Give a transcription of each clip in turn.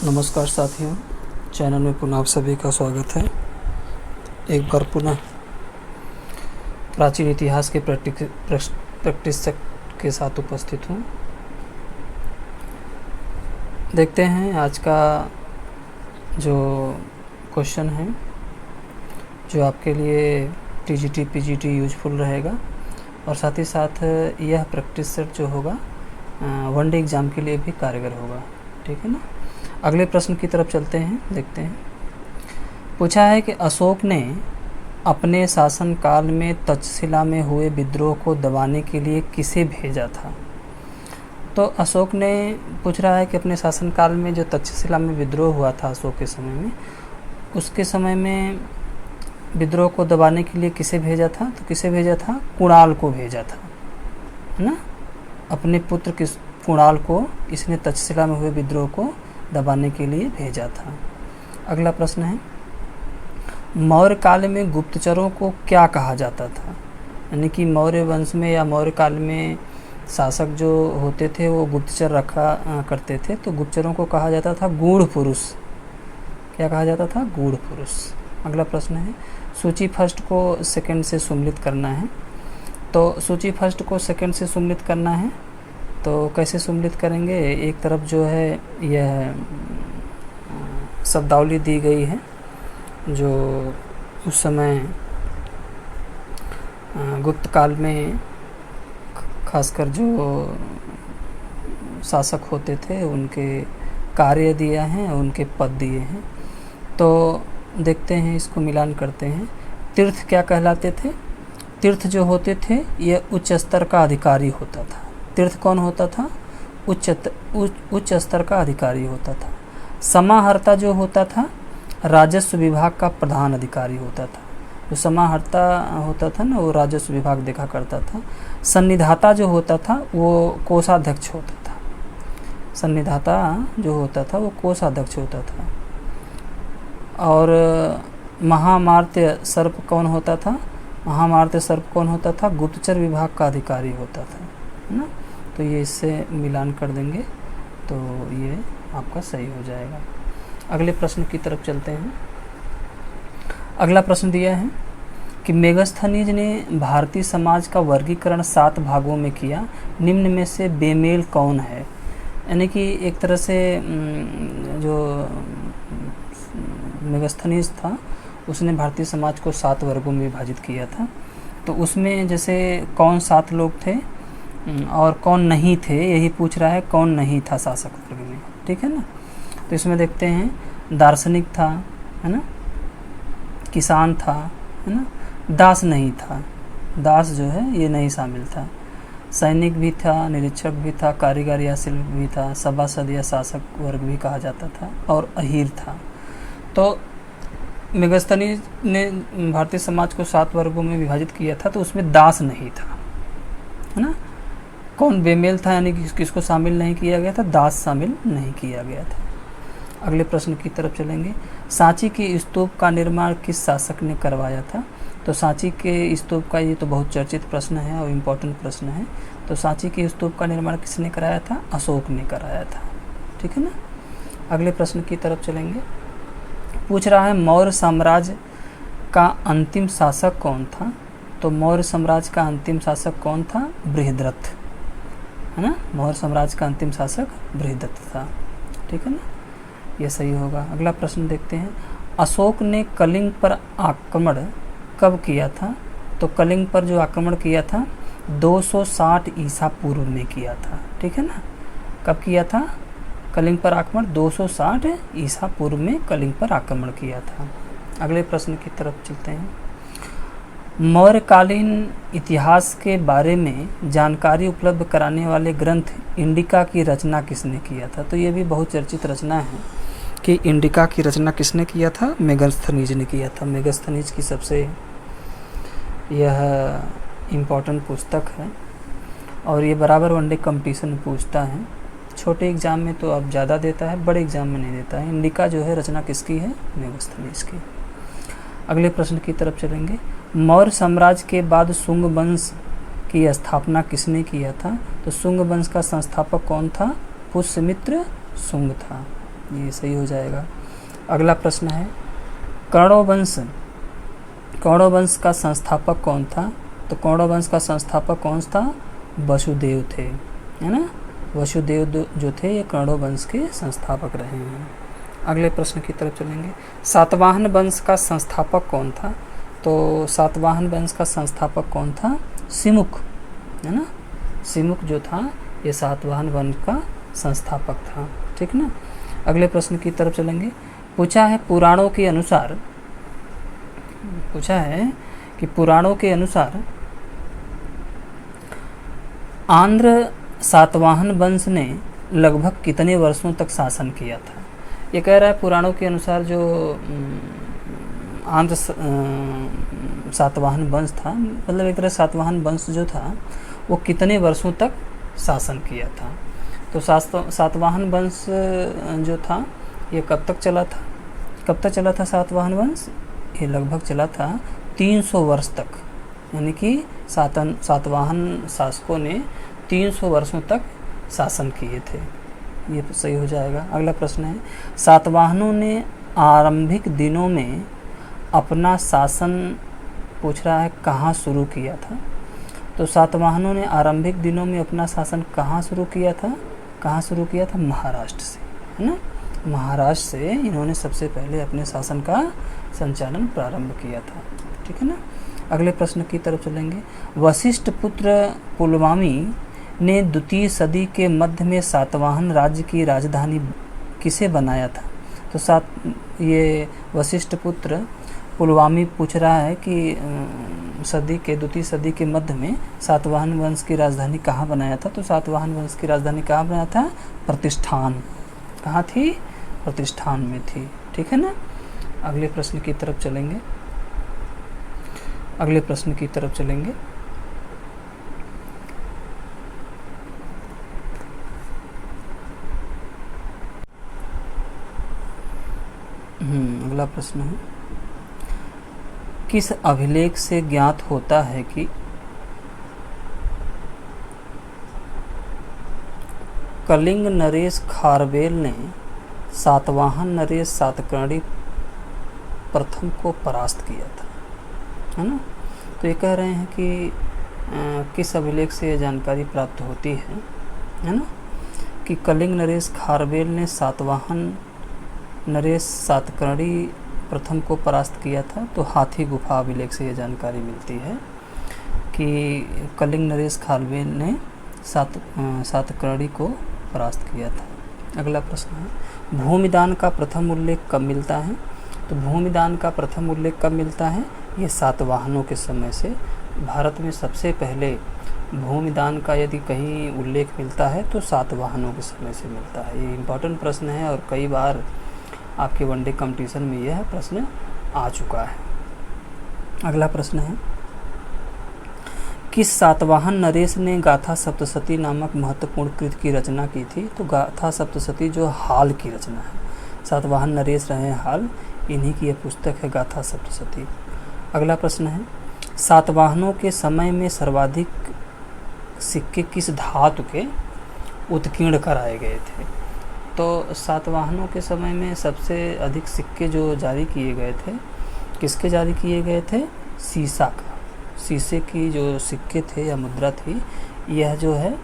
नमस्कार साथियों, चैनल में पुनः आप सभी का स्वागत है। एक बार पुनः प्राचीन इतिहास के प्रैक्टिस के साथ उपस्थित हूँ। देखते हैं आज का जो क्वेश्चन है, जो आपके लिए टीजीटी पीजीटी यूजफुल रहेगा और साथ ही साथ यह प्रैक्टिस सेट जो होगा वनडे एग्ज़ाम के लिए भी कारगर होगा। ठीक है ना। अगले प्रश्न की तरफ चलते हैं, देखते हैं। पूछा है कि अशोक ने अपने शासनकाल में तक्षशिला में हुए विद्रोह को दबाने के लिए किसे भेजा था। तो अशोक ने पूछ रहा है कि अपने शासनकाल में जो तक्षशिला में विद्रोह हुआ था अशोक के समय में, उसके समय में विद्रोह को दबाने के लिए किसे भेजा था। तो किसे भेजा था? कुणाल को भेजा था, है ना। अपने पुत्र कुणाल को इसने तक्षशिला में हुए विद्रोह को दबाने के लिए भेजा था। अगला प्रश्न है, मौर्य काल में गुप्तचरों को क्या कहा जाता था। यानी कि मौर्य वंश में या मौर्य काल में शासक जो होते थे वो गुप्तचर रखा करते थे, तो गुप्तचरों को कहा जाता था गूढ़ पुरुष। क्या कहा जाता था? गूढ़ पुरुष। अगला प्रश्न है, सूची फर्स्ट को सेकंड से सम्मिलित करना है। तो सूची फर्स्ट को सेकंड से सम्मिलित करना है, तो कैसे सम्मिलित करेंगे? एक तरफ जो है यह शब्दावली दी गई है जो उस समय गुप्त काल में खासकर जो शासक होते थे उनके कार्य दिया है, उनके पद दिए हैं। तो देखते हैं, इसको मिलान करते हैं। तीर्थ क्या कहलाते थे? तीर्थ जो होते थे ये उच्च स्तर का अधिकारी होता था। तीर्थ कौन होता था? उच्च स्तर का अधिकारी होता था। समाहर्ता जो होता था राजस्व विभाग का प्रधान अधिकारी होता था। जो समाहर्ता होता था ना, वो राजस्व विभाग देखा करता था। सन्निधाता जो होता था वो कोषाध्यक्ष होता था। सन्निधाता जो होता था वो कोषाध्यक्ष होता था। और महामार्त्य सर्प कौन होता था? महामार्त्य सर्प कौन होता था? गुप्तचर विभाग का अधिकारी होता था, है ना। तो ये इससे मिलान कर देंगे तो ये आपका सही हो जाएगा। अगले प्रश्न की तरफ चलते हैं। अगला प्रश्न दिया है कि मेगस्थनीज ने भारतीय समाज का वर्गीकरण 7 भागों में किया, निम्न में से बेमेल कौन है। यानी कि एक तरह से जो मेगस्थनीज था उसने भारतीय समाज को 7 वर्गों में विभाजित किया था। तो उसमें जैसे कौन 7 लोग थे और कौन नहीं थे, यही पूछ रहा है। कौन नहीं था शासक वर्ग में, ठीक है ना। तो इसमें देखते हैं, दार्शनिक था, है ना, किसान था, है ना, दास नहीं था। दास जो है ये नहीं शामिल था। सैनिक भी था, निरीक्षक भी था, कारीगर या शिल्प भी था, सभासद या शासक वर्ग भी कहा जाता था, और अहीर था। तो मेगस्थनीज ने भारतीय समाज को 7 वर्गों में विभाजित किया था, तो उसमें दास नहीं था, है ना। कौन बेमेल था, यानी कि किसको शामिल नहीं किया गया था? दास शामिल नहीं किया गया था। अगले प्रश्न की तरफ चलेंगे। सांची के स्तूप का निर्माण किस शासक ने करवाया था। तो सांची के स्तूप का ये तो बहुत चर्चित प्रश्न है और इम्पोर्टेंट प्रश्न है। तो सांची के स्तूप का निर्माण किसने कराया था? अशोक ने कराया था, ठीक है ना। अगले प्रश्न की तरफ चलेंगे। पूछ रहा है मौर्य साम्राज्य का अंतिम शासक कौन था। तो मौर्य साम्राज्य का अंतिम शासक कौन था? बृहद्रथ, है ना। मौर्य साम्राज्य का अंतिम शासक बृहद्रथ था, ठीक है ना। यह सही होगा। अगला प्रश्न देखते हैं। अशोक ने कलिंग पर आक्रमण कब किया था। तो कलिंग पर जो आक्रमण किया था 260 ईसा पूर्व में किया था, ठीक है ना। कब किया था कलिंग पर आक्रमण? 260 ईसा पूर्व में कलिंग पर आक्रमण किया था। अगले प्रश्न की तरफ चलते हैं। मौर्यकालीन इतिहास के बारे में जानकारी उपलब्ध कराने वाले ग्रंथ इंडिका की रचना किसने किया था। तो ये भी बहुत चर्चित रचना है कि इंडिका की रचना किसने किया था? मेगस्थनीज ने किया था। मेगस्थनीज की सबसे यह इम्पोर्टेंट पुस्तक है और ये बराबर वनडे कंपटीशन में पूछता है। छोटे एग्ज़ाम में तो अब ज़्यादा देता है, बड़े एग्ज़ाम में नहीं देता है। इंडिका जो है रचना किसकी है? मेगस्थनीज की। अगले प्रश्न की तरफ चलेंगे। मौर्य साम्राज्य के बाद शुंग वंश की स्थापना किसने किया था। तो शुंग वंश का संस्थापक कौन था? पुष्यमित्र शुंग था, ये सही हो जाएगा। अगला प्रश्न है कौरववंश, कौरववंश का संस्थापक कौन था? तो कौरववंश का संस्थापक कौन था? वसुदेव थे, है ना। वसुदेव जो थे ये कौरववंश के संस्थापक रहे हैं। अगले प्रश्न की तरफ चलेंगे। सातवाहन वंश का संस्थापक कौन था? तो सातवाहन वंश का संस्थापक कौन था? सिमुख, है ना। सिमुख जो था ये सातवाहन वंश का संस्थापक था, ठीक ना। अगले प्रश्न की तरफ चलेंगे। पूछा है पुराणों के अनुसार, पूछा है कि पुराणों के अनुसार आंध्र सातवाहन वंश ने लगभग कितने वर्षों तक शासन किया था? ये कह रहा है पुराणों के अनुसार जो आंध्र सातवाहन वंश था, मतलब एक तरह सातवाहन वंश जो था वो कितने वर्षों तक शासन किया था? तो सातवाहन वंश जो था ये कब तक चला था? कब तक चला था सातवाहन वंश? ये लगभग चला था 300 वर्ष तक, यानी कि सातवाहन शासकों ने 300 वर्षों तक शासन किए थे। ये सही हो जाएगा। अगला प्रश्न है सातवाहनों ने आरंभिक दिनों में अपना शासन, पूछ रहा है कहाँ शुरू किया था? तो सातवाहनों ने आरंभिक दिनों में अपना शासन कहाँ शुरू किया था? कहाँ शुरू किया था? महाराष्ट्र से, है ना। महाराष्ट्र से इन्होंने सबसे पहले अपने शासन का संचालन प्रारंभ किया था, ठीक है ना। अगले प्रश्न की तरफ चलेंगे। वशिष्ठ पुत्र पुलमावी ने द्वितीय सदी के मध्य में सातवाहन राज्य की राजधानी किसे बनाया था? तो ये वशिष्ठ पुत्र पुलमावी पूछ रहा है कि द्वितीय सदी के मध्य में सातवाहन वंश की राजधानी कहाँ बनाया था? तो सातवाहन वंश की राजधानी कहाँ बनाया था? प्रतिष्ठान। कहाँ थी? प्रतिष्ठान में थी, ठीक है ना। अगले प्रश्न की तरफ चलेंगे। अगले प्रश्न की तरफ चलेंगे। अगला प्रश्न है किस अभिलेख से ज्ञात होता है कि कलिंग नरेश खारवेल ने सातवाहन नरेश सातकर्णी प्रथम को परास्त किया था, है ना। तो ये कह रहे हैं कि किस अभिलेख से यह जानकारी प्राप्त होती है ना, कि कलिंग नरेश खारवेल ने सातवाहन नरेश सातकर्णी प्रथम को परास्त किया था। तो हाथी गुफा अभिलेख से यह जानकारी मिलती है कि कलिंग नरेश खारवेल ने सातकर्णी को परास्त किया था। अगला प्रश्न है भूमिदान का प्रथम उल्लेख कब मिलता है? तो भूमिदान का प्रथम उल्लेख कब मिलता है? ये सातवाहनों के समय से। भारत में सबसे पहले भूमिदान का यदि कहीं उल्लेख मिलता है तो सातवाहनों के समय से मिलता है। ये इम्पोर्टेंट प्रश्न है और कई बार आपके वनडे कंपटीशन में यह प्रश्न आ चुका है। अगला प्रश्न है किस सातवाहन नरेश ने गाथा सप्तशती नामक महत्वपूर्ण कृति की रचना की थी? तो गाथा सप्तशती जो हाल की रचना है, सातवाहन नरेश रहे हाल, इन्हीं की यह पुस्तक है गाथा सप्तशती। अगला प्रश्न है सातवाहनों के समय में सर्वाधिक सिक्के किस धातु के उत्कीर्ण कराए गए थे? तो सातवाहनों के समय में सबसे अधिक सिक्के जो जारी किए गए थे, किसके जारी किए गए थे? सीसा का, शीशे की जो सिक्के थे या मुद्रा थी, यह जो है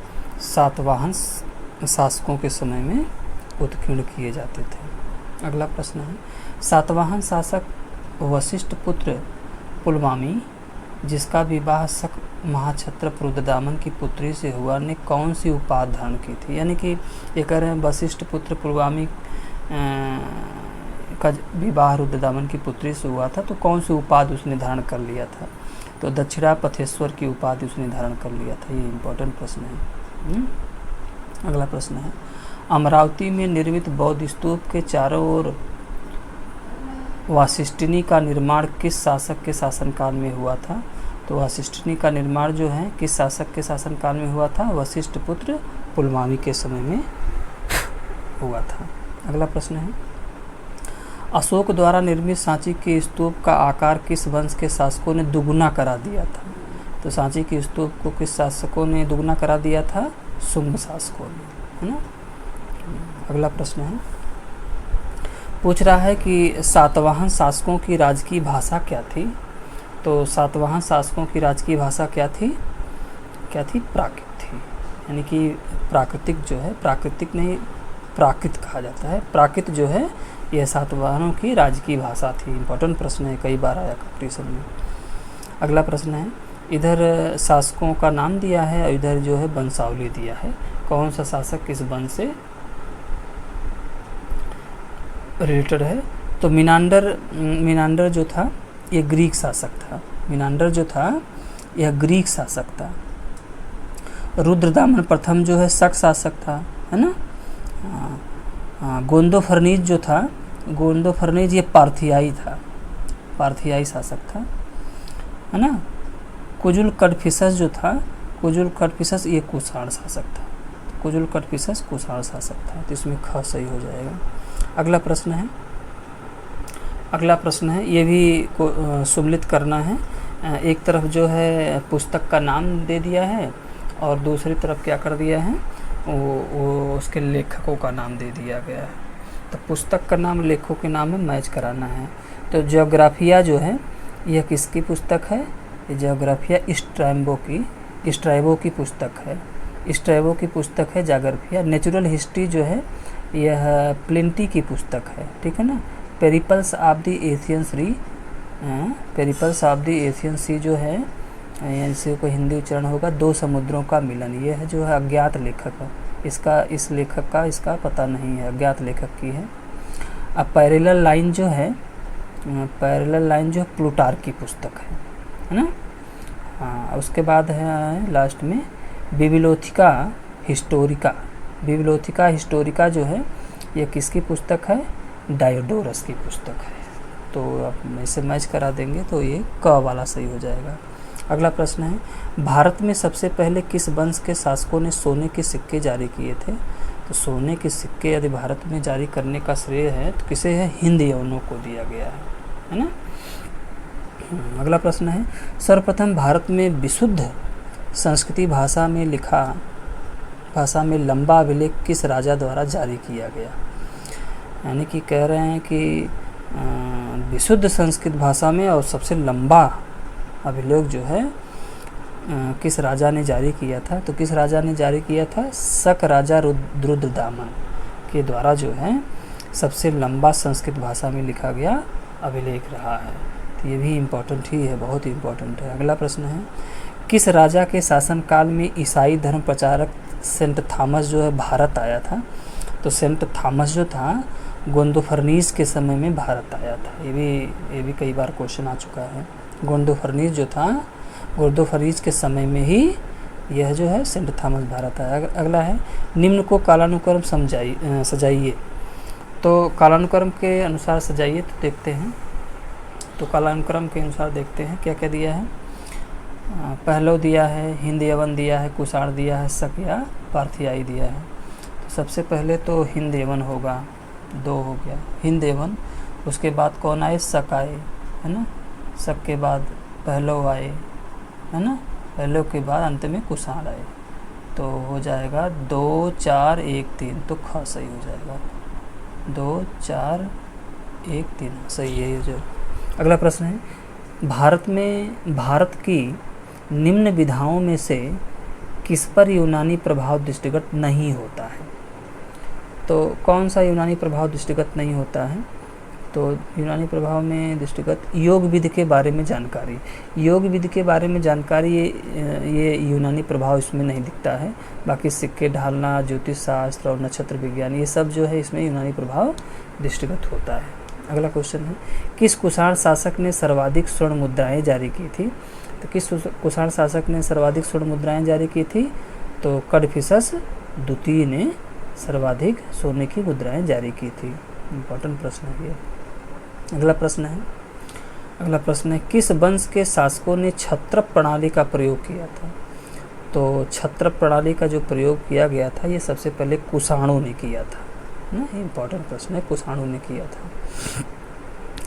सातवाहन शासकों के समय में उत्कीर्ण किए जाते थे। अगला प्रश्न है सातवाहन शासक वशिष्ठ पुत्र पुलमावी जिसका विवाह शक महाक्षत्रप रुद्रदामन की पुत्री से हुआ ने कौन सी उपाधि धारण की थी? यानी कि ये कह रहे हैं वशिष्ठ पुत्र पुलमावी का विवाह रुद्रदामन की पुत्री से हुआ था, तो कौन सी उपाधि उसने धारण कर लिया था? तो दक्षिणापथेश्वर की उपाधि उसने धारण कर लिया था। ये इम्पोर्टेंट प्रश्न है। अगला प्रश्न है अमरावती में निर्मित बौद्ध स्तूप के चारों ओर वासिष्ठिनी का निर्माण किस शासक के शासनकाल में हुआ था? तो वासिष्ठिनी का निर्माण जो है किस शासक के शासनकाल में हुआ था? वशिष्ठ पुत्र पुलमावी के समय में हुआ था। अगला प्रश्न है अशोक द्वारा निर्मित सांची के स्तूप का आकार किस वंश के शासकों ने दुगुना करा दिया था? तो सांची के स्तूप को किस शासकों ने दुगुना करा दिया था? शुंग शासकों ने, है ना। अगला प्रश्न है पूछ रहा है कि सातवाहन शासकों की राजकीय भाषा क्या थी। तो सातवाहन शासकों की राजकीय भाषा क्या थी? प्राकृत थी। यानी कि प्राकृतिक जो है, प्राकृतिक नहीं प्राकृत कहा जाता है, प्राकृत जो है यह सातवाहनों की राजकीय भाषा थी। इम्पोर्टेंट प्रश्न है, कई बार आया कंपटीशन में। अगला प्रश्न है, इधर शासकों का नाम दिया है और इधर जो है वंशावली दिया है। कौन सा शासक किस वंश से रिलेटेड है? तो मिनांडर जो था ये ग्रीक शासक था। मिनांडर जो था यह ग्रीक शासक था। रुद्रदामन प्रथम जो है शक शासक था, है ना। गोंदोफर्नीज जो था, गोंदोफर्नीज ये पार्थियाई था, पार्थियाई शासक था, है ना। कुजुल कडफिसस जो था, कुजुल कडफिसस ये कुषाण शासक था। कुजुल कडफिसस कुषाण शासक था, तो इसमें ख सही हो जाएगा। अगला प्रश्न है, ये भी सुमलित करना है। एक तरफ जो है पुस्तक का नाम दे दिया है और दूसरी तरफ क्या कर दिया है, वो उसके लेखकों का नाम दे दिया गया है। तो पुस्तक का नाम लेखकों के नाम में मैच कराना है। तो ज्योग्राफिया जो है यह किसकी पुस्तक है? ये ज्योग्राफिया स्ट्रैबो की पुस्तक है। स्ट्रैबो की पुस्तक है ज्योग्राफिया। नेचुरल हिस्ट्री जो है यह प्लिंटी की पुस्तक है, ठीक है ना। Periplus of the Asian Sea, Periplus of the Asian Sea जो है, इसे को हिंदी उच्चारण होगा दो समुद्रों का मिलन। ये है जो है अज्ञात लेखक है, इस लेखक का इसका पता नहीं है, अज्ञात लेखक की है। अब पैरेलल लाइन जो है, पैरेलल लाइन जो प्लूटार्क की पुस्तक है ना। हाँ, उसके बाद है लास्ट में बिबिलोथिका हिस्टोरिका। बिबिलोथिका हिस्टोरिका जो है यह किसकी पुस्तक है? डायोडोरस की पुस्तक है। तो अब इसे मैच करा देंगे तो ये क वाला सही हो जाएगा। अगला प्रश्न है, भारत में सबसे पहले किस वंश के शासकों ने सोने के सिक्के जारी किए थे? तो सोने के सिक्के यदि भारत में जारी करने का श्रेय है तो किसे है? हिंद यवनों को दिया गया है ना। अगला प्रश्न है, सर्वप्रथम भारत में विशुद्ध संस्कृति भाषा में लंबा अभिलेख किस राजा द्वारा जारी किया गया? यानी कि कह रहे हैं कि विशुद्ध संस्कृत भाषा में और सबसे लंबा अभिलेख जो है किस राजा ने जारी किया था? तो किस राजा ने जारी किया था? शक राजा रुद्रदामन के द्वारा जो है सबसे लंबा संस्कृत भाषा में लिखा गया अभिलेख रहा है। तो ये भी इम्पोर्टेंट ही है, बहुत ही इम्पोर्टेंट है। अगला प्रश्न है, किस राजा के शासनकाल में ईसाई धर्म प्रचारक सेंट थॉमस जो है भारत आया था? तो सेंट थॉमस जो था गोंदोफर्नीज के समय में भारत आया था। ये भी कई बार क्वेश्चन आ चुका है। गोंदोफर्नीज जो था, गोंदोफर्नीज के समय में ही यह जो है सेंट थॉमस भारत आया। अगला है, निम्न को कालानुक्रम सजाइए। तो कालानुक्रम के अनुसार सजाइए, तो देखते हैं। तो कालानुक्रम के अनुसार देखते हैं क्या क्या दिया है। पहलो दिया है, हिंद यवन दिया है, कुषाण दिया है, शक या पार्थियाई दिया है। तो सबसे पहले तो हिंद यवन होगा, 2 हो गया हिंद यवन। उसके बाद कौन आए? शक आए, है ना। शक के बाद पहलो आए, है ना। पहलो के बाद अंत में कुषाण आए। तो हो जाएगा 2 4 1 3, तो ख सही हो जाएगा। 2 4 1 3 सही है ये जो। अगला प्रश्न है, भारत की निम्न विधाओं में से किस पर यूनानी प्रभाव दृष्टिगत नहीं होता है? तो कौन सा यूनानी प्रभाव दृष्टिगत नहीं होता है? तो यूनानी प्रभाव में दृष्टिगत योग विधि के बारे में जानकारी, योग विधि के बारे में जानकारी ये यूनानी प्रभाव इसमें नहीं दिखता है। बाकी सिक्के ढालना, ज्योतिष शास्त्र और नक्षत्र विज्ञान ये सब जो है इसमें यूनानी प्रभाव दृष्टिगत होता है। अगला क्वेश्चन है, किस कुषाण शासक ने सर्वाधिक स्वर्ण मुद्राएं जारी की थी? तो किस कुषाण शासक ने सर्वाधिक स्वर्ण मुद्राएं जारी की थी? तो कडफिसस द्वितीय ने सर्वाधिक सोने की मुद्राएं जारी की थी। इम्पोर्टेंट प्रश्न है ये। अगला प्रश्न है, किस वंश के शासकों ने छत्रप प्रणाली का प्रयोग किया था? तो छत्रप प्रणाली का जो प्रयोग किया गया था ये सबसे पहले कुषाणों ने किया था ना। इम्पोर्टेंट प्रश्न है, कुषाणों ने किया था।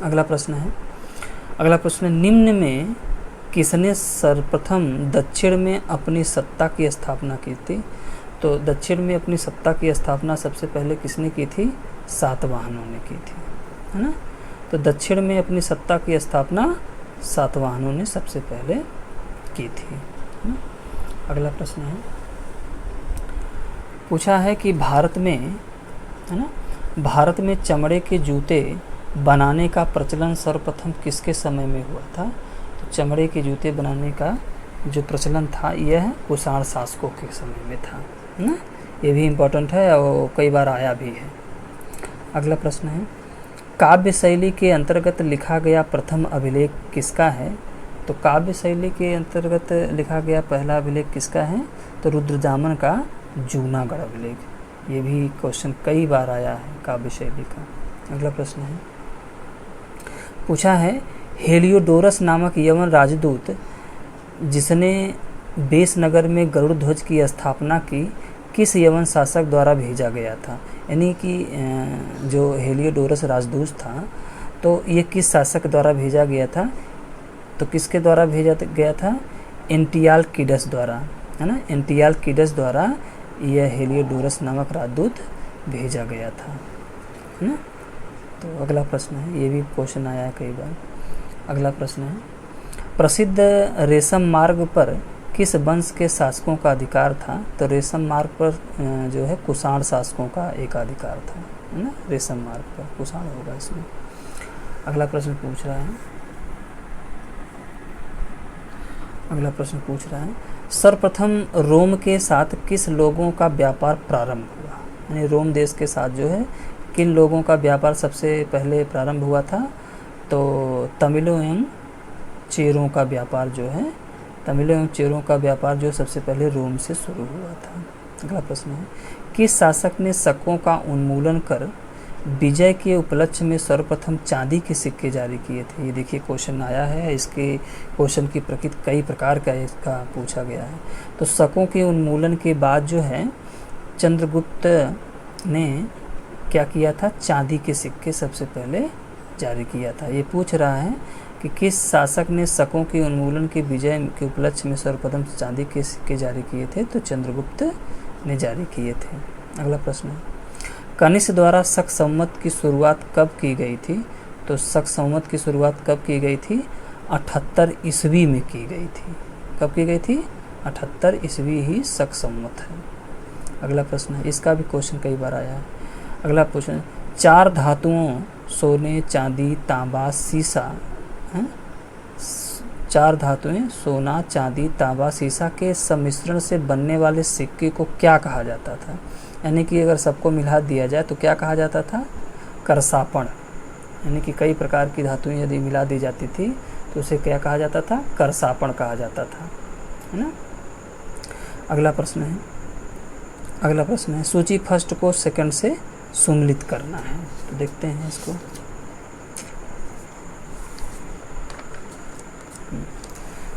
अगला प्रश्न है, निम्न में किसने सर्वप्रथम दक्षिण में अपनी सत्ता की स्थापना की थी? तो दक्षिण में अपनी सत्ता की स्थापना सबसे पहले किसने की थी? सातवाहनों ने की थी। है ना। तो दक्षिण में अपनी सत्ता की स्थापना सातवाहनों ने सबसे पहले की थी, है ना। अगला प्रश्न है, पूछा है कि भारत में, है ना, भारत में चमड़े के जूते बनाने का प्रचलन सर्वप्रथम किसके समय में हुआ था? तो चमड़े के जूते बनाने का जो प्रचलन था यह कुषाण शासकों के समय में था, है ना। ये भी इम्पोर्टेंट है और कई बार आया भी है। अगला प्रश्न है, काव्य शैली के अंतर्गत लिखा गया प्रथम अभिलेख किसका है? तो काव्य शैली के अंतर्गत लिखा गया पहला अभिलेख किसका है? तो रुद्रजामन का जूनागढ़ अभिलेख। ये भी क्वेश्चन कई बार आया है काव्य शैली का। अगला प्रश्न है, पूछा है हेलियोडोरस नामक यवन राजदूत जिसने बेसनगर में गरुड़ ध्वज की स्थापना की किस यवन शासक द्वारा भेजा गया था? यानी कि जो हेलियोडोरस राजदूत था तो ये किस शासक द्वारा भेजा गया था? तो किसके द्वारा भेजा गया था? एंटियालकिडस द्वारा, है ना। एंटियालकिडस द्वारा यह हेलियोडोरस नामक राजदूत भेजा गया था, है ना। तो अगला प्रश्न है, ये भी क्वेश्चन आया है कई बार। अगला प्रश्न है, प्रसिद्ध रेशम मार्ग पर किस वंश के शासकों का अधिकार था? तो रेशम मार्ग पर जो है कुषाण शासकों का एक अधिकार था, है ना। रेशम मार्ग पर कुषाण होगा इसमें। अगला प्रश्न पूछ रहा है, अगला प्रश्न पूछ रहा है, सर्वप्रथम रोम के साथ किस लोगों का व्यापार प्रारंभ हुआ? यानी रोम देश के साथ जो है किन लोगों का व्यापार सबसे पहले प्रारंभ हुआ था? तो तमिलों एवं चेरों का व्यापार जो है, तमिलों एवं चेरों का व्यापार जो सबसे पहले रोम से शुरू हुआ था। अगला प्रश्न है, किस शासक ने शकों का उन्मूलन कर विजय के उपलक्ष्य में सर्वप्रथम चांदी के सिक्के जारी किए थे? ये देखिए क्वेश्चन आया है, इसके क्वेश्चन की प्रकृति कई प्रकार का इसका पूछा गया है। तो शकों के उन्मूलन के बाद जो है चंद्रगुप्त ने क्या किया था? चांदी के सिक्के सबसे पहले जारी किया था। ये पूछ रहा है कि किस शासक ने शकों के उन्मूलन के विजय के उपलक्ष्य में सर्वप्रथम चांदी के सिक्के जारी किए थे? तो चंद्रगुप्त ने जारी किए थे। अगला प्रश्न है, कनिष्क द्वारा शक संवत की शुरुआत कब की गई थी? तो शक संवत की शुरुआत कब की गई थी? 78 ईस्वी में की गई थी। कब की गई थी? 78 ईस्वी ही शक संवत है। अगला प्रश्न है, इसका भी क्वेश्चन कई बार आया है। अगला प्रश्न, चार धातुओं सोने, चांदी, तांबा, सीसा, है? चार धातुएं सोना, चांदी, तांबा, सीसा के सम्मिश्रण से बनने वाले सिक्के को क्या कहा जाता था? यानी कि अगर सबको मिला दिया जाए तो क्या कहा जाता था? करसापण। यानी कि कई प्रकार की धातुएं यदि मिला दी जाती थी तो उसे क्या कहा जाता था? करसापण कहा जाता था, है ना। अगला प्रश्न है, अगला प्रश्न है, सूची फर्स्ट को सेकंड से सुम्मिलित करना है। तो देखते हैं इसको।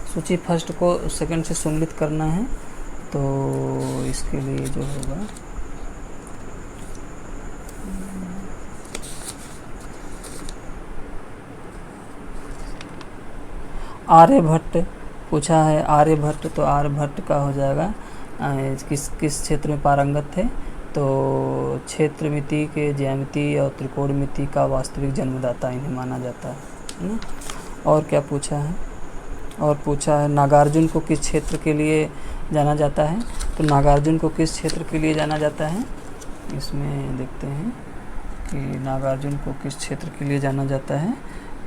सूची फर्स्ट को सेकंड से सुम्मिलित करना है तो इसके लिए जो होगा आर्यभट्ट पूछा है। आर्यभट्ट, तो आर्यभट्ट का हो जाएगा किस क्षेत्र में पारंगत थे? तो क्षेत्रमिति के ज्यामिति और त्रिकोणमिति का वास्तविक जन्मदाता इन्हें माना जाता है ना। और क्या पूछा है? और पूछा है नागार्जुन को किस क्षेत्र के लिए जाना जाता है? तो नागार्जुन को किस क्षेत्र के लिए जाना जाता है? इसमें देखते हैं कि नागार्जुन को किस क्षेत्र के लिए जाना जाता है।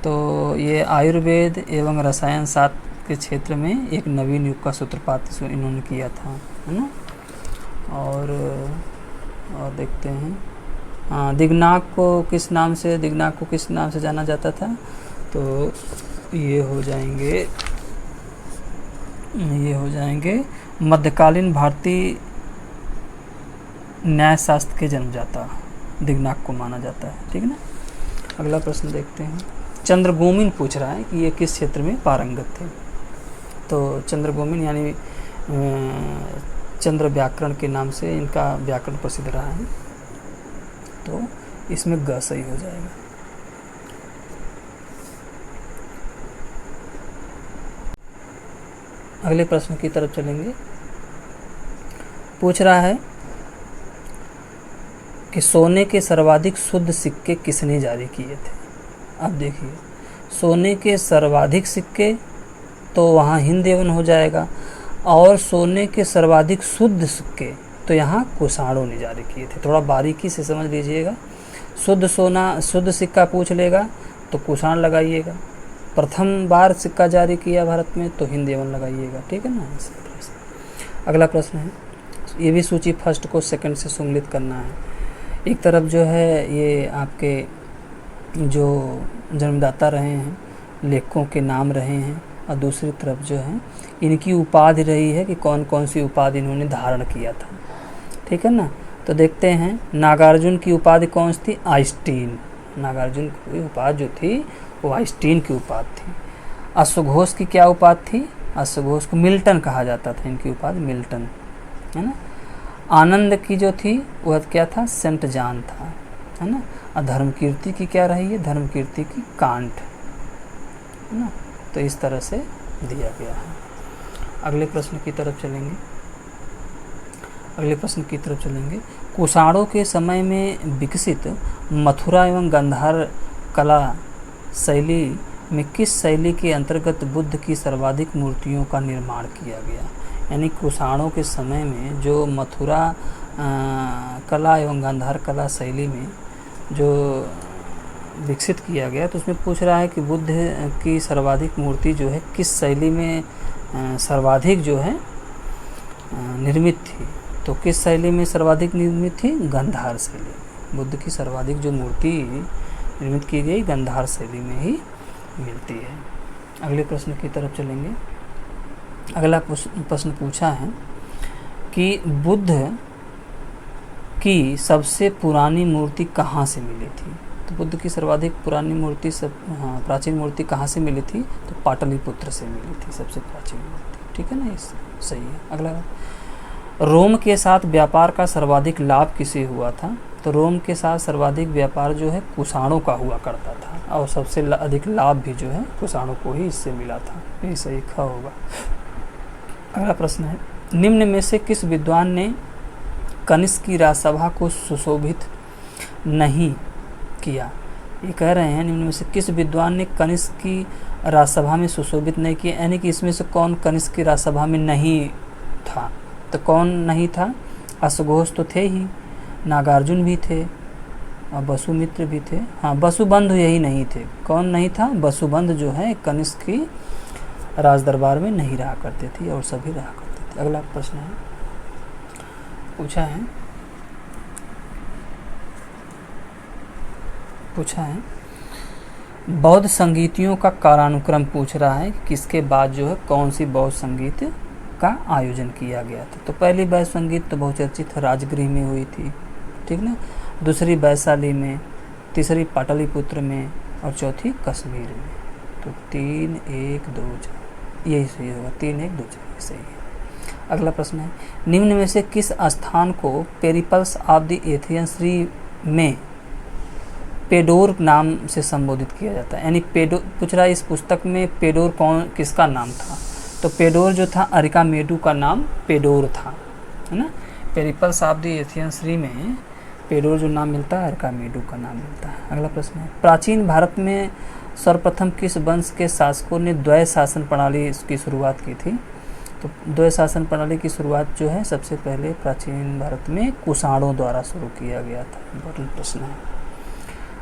तो ये आयुर्वेद एवं रसायन शास्त्र के क्षेत्र में एक नवीन युग का सूत्रपात इन्होंने किया था, है ना। और देखते हैं, हाँ, दिग्नाक को किस नाम से जाना जाता था? तो ये हो जाएंगे मध्यकालीन भारतीय न्याय शास्त्र के जन्मदाता दिग्नाक को माना जाता है, ठीक है ना। अगला प्रश्न देखते हैं, चंद्रगोमिन पूछ रहा है कि ये किस क्षेत्र में पारंगत थे? तो चंद्रगोमिन यानी चंद्र व्याकरण के नाम से इनका व्याकरण प्रसिद्ध रहा है, तो इसमें ग सही हो जाएगा। अगले प्रश्न की तरफ चलेंगे। पूछ रहा है कि सोने के सर्वाधिक शुद्ध सिक्के किसने जारी किए थे। अब देखिए, सोने के सर्वाधिक सिक्के तो वहाँ हिंद एवं हो जाएगा, और सोने के सर्वाधिक शुद्ध सिक्के तो यहाँ कुषाणों ने जारी किए थे। थोड़ा बारीकी से समझ लीजिएगा। शुद्ध सोना, शुद्ध सिक्का पूछ लेगा तो कुषाण लगाइएगा। प्रथम बार सिक्का जारी किया भारत में तो हिंद एवं लगाइएगा, ठीक है ना। इस तरह से अगला प्रश्न है, ये भी सूची फर्स्ट को सेकंड से सुमिलित करना है। एक तरफ जो है ये आपके जो जन्मदाता रहे हैं, लेखकों के नाम रहे हैं, और दूसरी तरफ जो है इनकी उपाधि रही है कि कौन कौन सी उपाधि इन्होंने धारण किया था, ठीक है ना। तो देखते हैं, नागार्जुन की उपाधि कौन सी थी? आइंस्टीन। नागार्जुन की उपाधि जो थी वो आइंस्टीन की उपाधि थी। अश्वघोष की क्या उपाधि थी? अश्वघोष को मिल्टन कहा जाता था, इनकी उपाधि मिल्टन, है ना। आनंद की जो थी वह क्या था? सेंट जॉन था, है ना। और धर्मकीर्ति की क्या रही है? धर्मकीर्ति की कांट, है ना। तो इस तरह से दिया गया है। अगले प्रश्न की तरफ चलेंगे। कुषाणों के समय में विकसित मथुरा एवं गांधार कला शैली में किस शैली के अंतर्गत बुद्ध की सर्वाधिक मूर्तियों का निर्माण किया गया? यानी कुषाणों के समय में जो मथुरा कला एवं गांधार कला शैली में जो विकसित किया गया, तो उसमें पूछ रहा है कि बुद्ध की सर्वाधिक मूर्ति जो है किस शैली में सर्वाधिक जो है निर्मित थी। तो किस शैली में सर्वाधिक निर्मित थी? गांधार शैली। बुद्ध की सर्वाधिक जो मूर्ति निर्मित की गई गांधार शैली में ही मिलती है। अगले प्रश्न की तरफ चलेंगे। अगला प्रश्न पूछा है कि बुद्ध की सबसे पुरानी मूर्ति कहाँ से मिली थी? तो बुद्ध की सर्वाधिक पुरानी मूर्ति प्राचीन मूर्ति कहाँ से मिली थी? तो पाटलिपुत्र से मिली थी सबसे प्राचीन मूर्ति, ठीक है ना। इस सही है। अगला, रोम के साथ व्यापार का सर्वाधिक लाभ किसे हुआ था? तो रोम के साथ सर्वाधिक व्यापार जो है कुषाणों का हुआ करता था, और सबसे अधिक लाभ भी जो है कुषाणों को ही इससे मिला था। यही सही ख होगा। अगला प्रश्न है, निम्न में से किस विद्वान ने कनिष्क की राजसभा को सुशोभित नहीं किया? ये कह रहे हैं निम्न में से किस विद्वान ने कनिष्क की राजसभा में सुशोभित नहीं किया, यानी कि इसमें से कौन कनिष्क की राजसभा में नहीं था? तो कौन नहीं था? अश्वघोष तो थे ही, नागार्जुन भी थे, और वसुमित्र भी थे। हाँ, वसुबंधु यही नहीं थे। कौन नहीं था? वसुबंधु जो है कनिष्क की राज दरबार में नहीं रहा करते थे, और सभी रहा करते थे। अगला प्रश्न है, पूछा है बौद्ध संगीतियों का कालानुक्रम पूछ रहा है कि किसके बाद जो है कौन सी बौद्ध संगीत का आयोजन किया गया था। तो पहली बौद्ध संगीत तो बहुचर्चित राजगृह में हुई थी, ठीक ना। दूसरी वैशाली में, तीसरी पाटलिपुत्र में, और चौथी कश्मीर में। तो 3, 1, 2, 4 यही सही होगा। 3, 1, 2, 4 सही है। अगला प्रश्न है, निम्न में से किस स्थान को पेरिपल्स ऑफ द एथियंस में पेडोर नाम से संबोधित किया जाता है? यानी पेडोर पूछ रहा है इस पुस्तक में पेडोर किसका नाम था? तो पेडोर जो था अरिकामेडू का नाम पेडोर था, है ना। पेरिपल्स ऑफ द एथियंस में पेडोर जो नाम मिलता है अरिकामेडू का नाम मिलता है। अगला प्रश्न है, प्राचीन भारत में सर्वप्रथम किस वंश के शासकों ने द्वैत शासन प्रणाली की शुरुआत की थी? तो द्वैत शासन प्रणाली की शुरुआत जो है सबसे पहले प्राचीन भारत में कुषाणों द्वारा शुरू किया गया था। इम्पोर्टेंट प्रश्न है।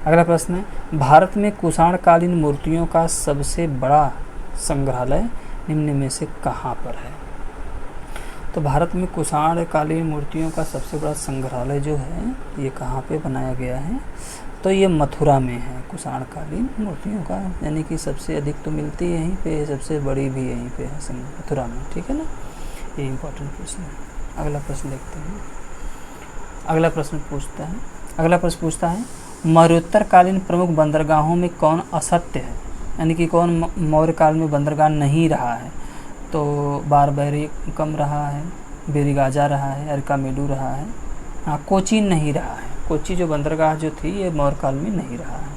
अगला प्रश्न है, भारत में कुषाणकालीन मूर्तियों का सबसे बड़ा संग्रहालय निम्न में से कहाँ पर है? तो भारत में कुषाणकालीन मूर्तियों का सबसे बड़ा संग्रहालय जो है ये कहाँ पे बनाया गया है? तो ये मथुरा में है कुषाणकालीन मूर्तियों का, यानी कि सबसे अधिक तो मिलती है यहीं पे, सबसे बड़ी भी यहीं पे है मथुरा में, ठीक है ना। ये इम्पोर्टेंट प्रश्न है। अगला प्रश्न देखते हैं। अगला प्रश्न पूछता है मौर्योत्तरकालीन प्रमुख बंदरगाहों में कौन असत्य है, यानी कि कौन मौर्य काल में बंदरगाह नहीं रहा है? तो बारबैरिकम रहा है, बेरीगाजा रहा है, अरिकामेडू रहा है, हाँ कोचीन नहीं रहा है। कोची जो बंदरगाह जो थी ये मौर्य काल में नहीं रहा है।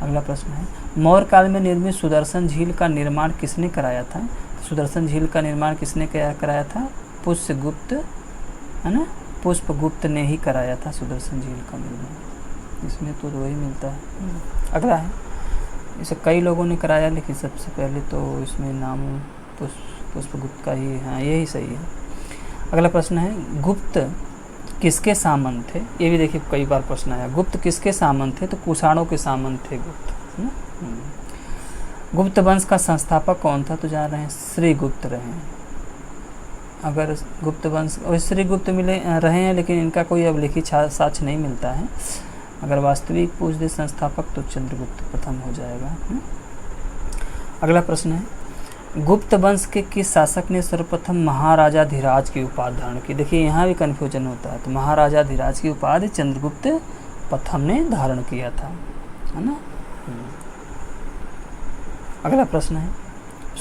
अगला प्रश्न है, मौर्य काल में निर्मित सुदर्शन झील का निर्माण किसने कराया था? सुदर्शन झील का निर्माण किसने कराया था? पुष्यगुप्त, है ना। पुष्पगुप्त ने ही कराया था सुदर्शन झील का निर्माण। इसमें तो वही मिलता है। अगला है, इसे कई लोगों ने कराया, लेकिन सबसे पहले तो इसमें नाम पुष्पगुप्त का ही, हाँ यही सही है। अगला प्रश्न है, गुप्त किसके सामंत थे? ये भी देखिए कई बार प्रश्न आया, गुप्त किसके सामंत थे? तो कुषाणों के सामंत थे गुप्त, है ना। गुप्त वंश का संस्थापक कौन था? तो जान रहे हैं श्री गुप्त रहे हैं। अगर गुप्त वंश और श्री गुप्त मिले रहे हैं, लेकिन इनका कोई अब लिखित साक्ष्य नहीं मिलता है। अगर वास्तविक पूछ दे संस्थापक तो चंद्रगुप्त प्रथम हो जाएगा। अगला प्रश्न है, गुप्त वंश के किस शासक ने सर्वप्रथम महाराजाधिराज की उपाधि धारण की? देखिए यहाँ भी कन्फ्यूजन होता है। तो महाराजाधिराज की उपाधि चंद्रगुप्त प्रथम ने धारण किया था, है ना। अगला प्रश्न है,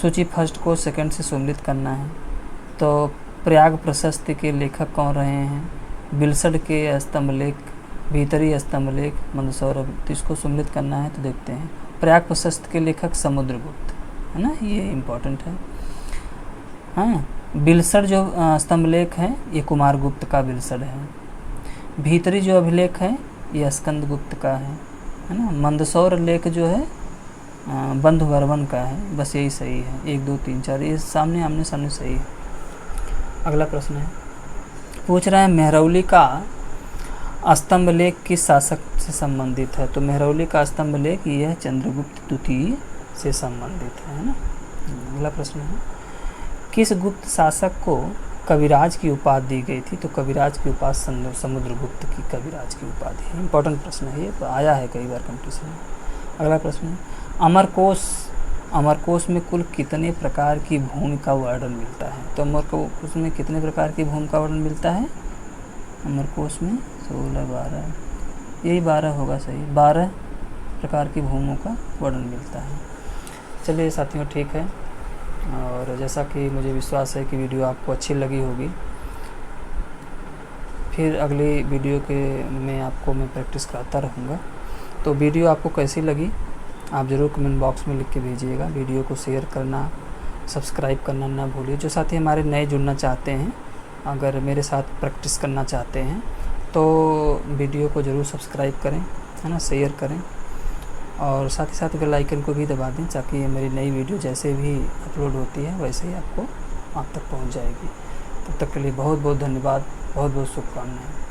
सूची फर्स्ट को सेकंड से सम्मिलित करना है। तो प्रयाग प्रशस्ति के लेखक कौन रहे हैं? बिलसड के स्तंभलेख, भीतरी स्तंभलेख, मंदसौर। इसको सम्मिलित करना है तो देखते हैं। प्रयाग प्रशस्ति के लेखक समुद्रगुप्त, है ना, ये इम्पोर्टेंट है। हाँ, बिलसड जो स्तंभलेख है ये कुमारगुप्त का बिलसड है। भीतरी जो अभिलेख है ये स्कंदगुप्त का है ना। मंदसौर लेख जो है बंधुवर्मन का है। बस यही सही है, 1 2 3 4 ये सामने आमने सामने सही है। अगला प्रश्न है, पूछ रहा है मेहरौली का स्तंभलेख किस शासक से संबंधित है? तो मेहरौली का स्तंभलेख यह चंद्रगुप्त द्वितीय से संबंधित है ना। अगला प्रश्न है, किस गुप्त शासक को कविराज की उपाधि दी गई थी? तो कविराज की उपाधि समुद्रगुप्त की कविराज की उपाधि है। इंपॉर्टेंट प्रश्न है, ये आया है कई बार कंपटीशन में। अगला प्रश्न है, अमरकोश में कुल कितने प्रकार की भूमि का वर्णन मिलता है? तो अमरकोश में कितने प्रकार की भूमि का वर्णन मिलता है? अमरकोश में 16 12, यही 12 होगा सही, 12 प्रकार की भूमियों का वर्णन मिलता है। चलिए साथियों, ठीक है। और जैसा कि मुझे विश्वास है कि वीडियो आपको अच्छी लगी होगी। फिर अगली वीडियो में आपको मैं प्रैक्टिस कराता रहूँगा। तो वीडियो आपको कैसी लगी आप ज़रूर कमेंट बॉक्स में लिख के भेजिएगा। वीडियो को शेयर करना, सब्सक्राइब करना ना भूलिए। जो साथी हमारे नए जुड़ना चाहते हैं, अगर मेरे साथ प्रैक्टिस करना चाहते हैं तो वीडियो को ज़रूर सब्सक्राइब करें, है ना, शेयर करें और साथ ही साथ बेल आइकन को भी दबा दें ताकि मेरी नई वीडियो जैसे भी अपलोड होती है वैसे ही आपको आप तक पहुंच जाएगी। तब तक के लिए बहुत बहुत धन्यवाद, बहुत बहुत शुभकामनाएं।